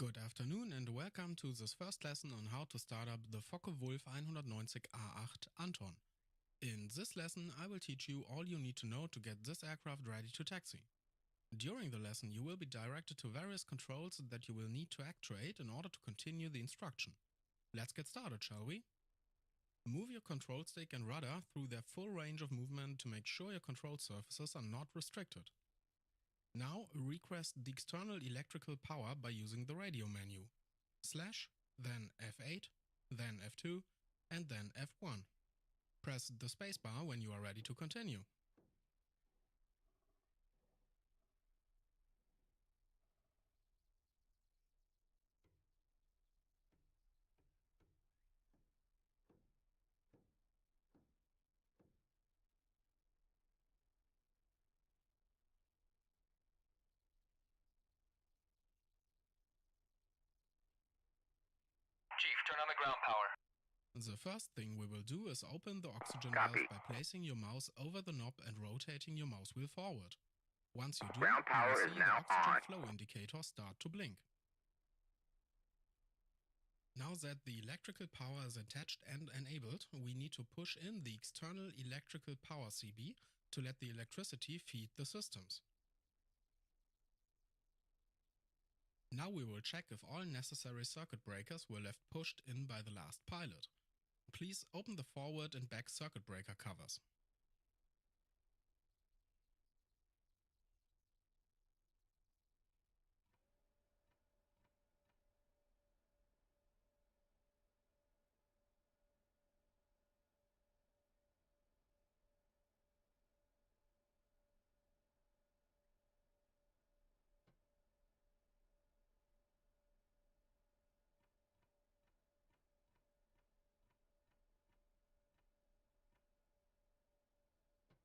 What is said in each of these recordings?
Good afternoon and welcome to this first lesson on how to start up the Focke-Wulf 190 A-8 Anton. In this lesson I will teach you all you need to know to get this aircraft ready to taxi. During the lesson you will be directed to various controls that you will need to actuate in order to continue the instruction. Let's get started, shall we? Move your control stick and rudder through their full range of movement to make sure your control surfaces are not restricted. Now request the external electrical power by using the radio menu. /, then F8, then F2 and then F1. Press the spacebar when you are ready to continue. Chief, turn on the ground power. The first thing we will do is open the oxygen valve by placing your mouse over the knob and rotating your mouse wheel forward. Once you do, you will see the oxygen flow indicator start to blink. Now that the electrical power is attached and enabled, we need to push in the external electrical power CB to let the electricity feed the systems. Now we will check if all necessary circuit breakers were left pushed in by the last pilot. Please open the forward and back circuit breaker covers.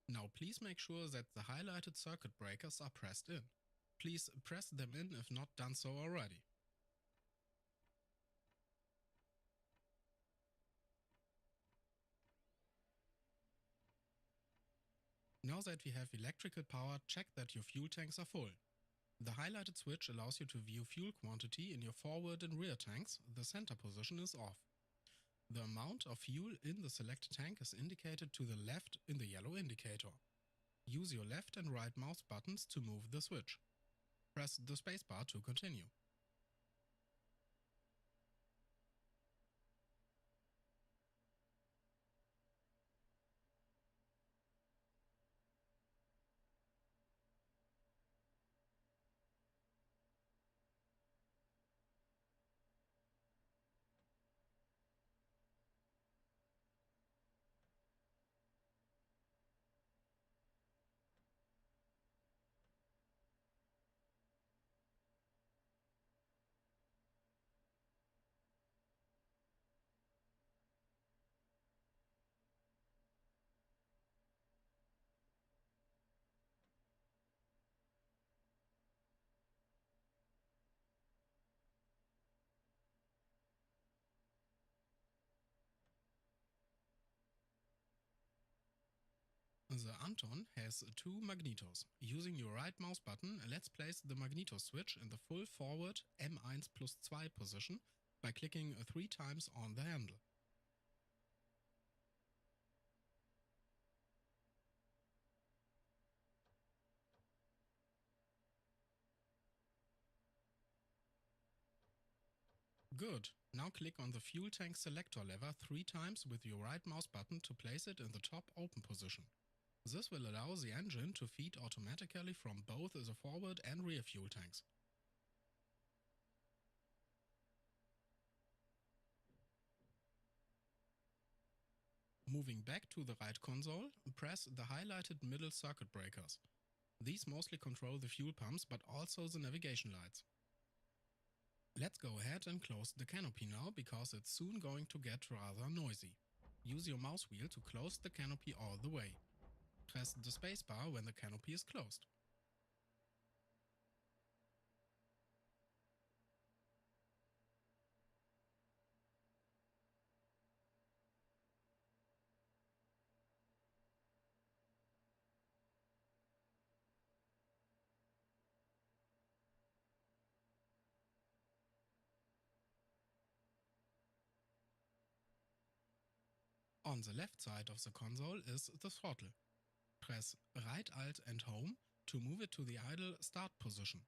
Now please make sure that the highlighted circuit breakers are pressed in. Please press them in if not done so already. Now that we have electrical power, check that your fuel tanks are full. The highlighted switch allows you to view fuel quantity in your forward and rear tanks. The center position is off. The amount of fuel in the selected tank is indicated to the left in the yellow indicator. Use your left and right mouse buttons to move the switch. Press the spacebar to continue. The Anton has two magnetos. Using your right mouse button, let's place the magneto switch in the full forward M1+2 position by clicking 3 times on the handle. Good. Now click on the fuel tank selector lever 3 times with your right mouse button to place it in the top open position. This will allow the engine to feed automatically from both the forward and rear fuel tanks. Moving back to the right console, press the highlighted middle circuit breakers. These mostly control the fuel pumps but also the navigation lights. Let's go ahead and close the canopy now because it's soon going to get rather noisy. Use your mouse wheel to close the canopy all the way. Press the spacebar when the canopy is closed. On the left side of the console is the throttle. Press Right Alt and Home to move it to the idle start position.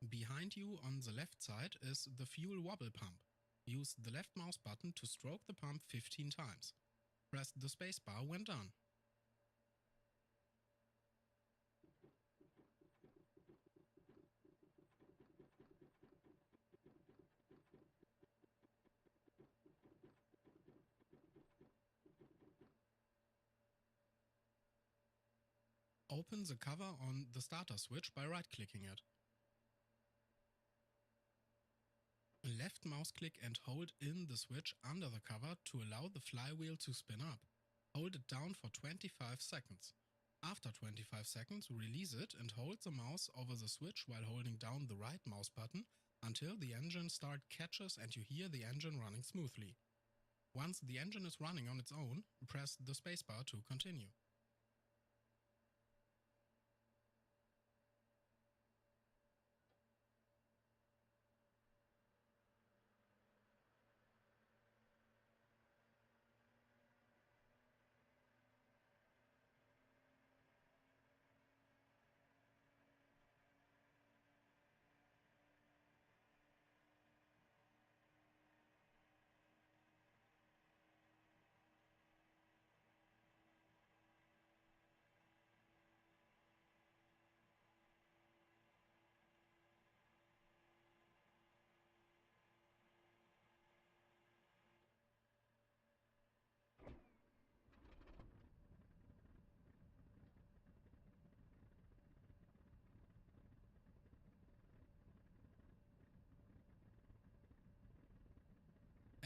Behind you on the left side is the fuel wobble pump. Use the left mouse button to stroke the pump 15 times. Press the spacebar when done. Open the cover on the starter switch by right-clicking it. Left mouse click and hold in the switch under the cover to allow the flywheel to spin up. Hold it down for 25 seconds. After 25 seconds, release it and hold the mouse over the switch while holding down the right mouse button until the engine start catches and you hear the engine running smoothly. Once the engine is running on its own, press the spacebar to continue.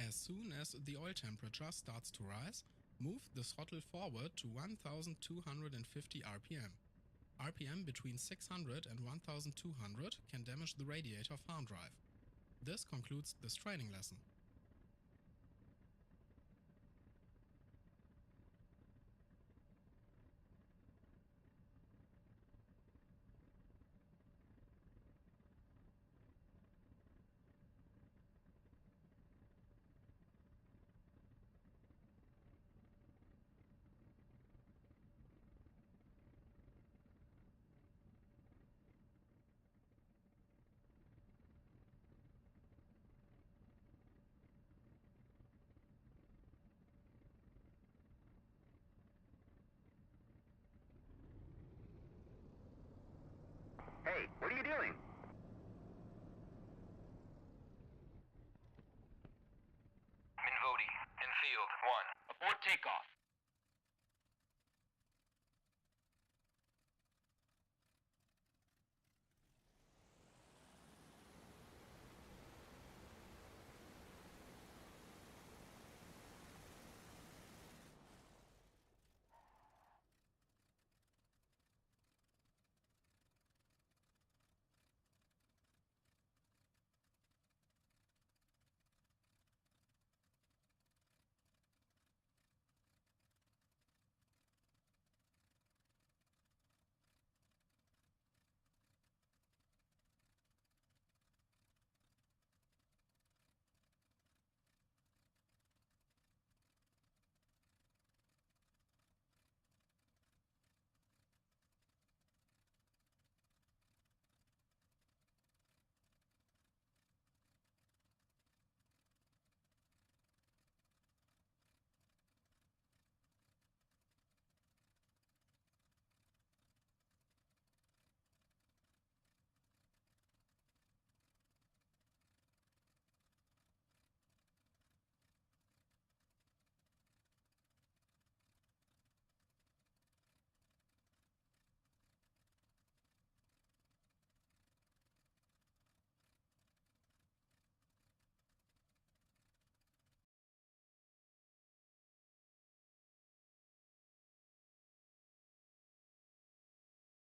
As soon as the oil temperature starts to rise, move the throttle forward to 1250 RPM. RPM between 600 and 1200 can damage the radiator farm drive. This concludes this training lesson.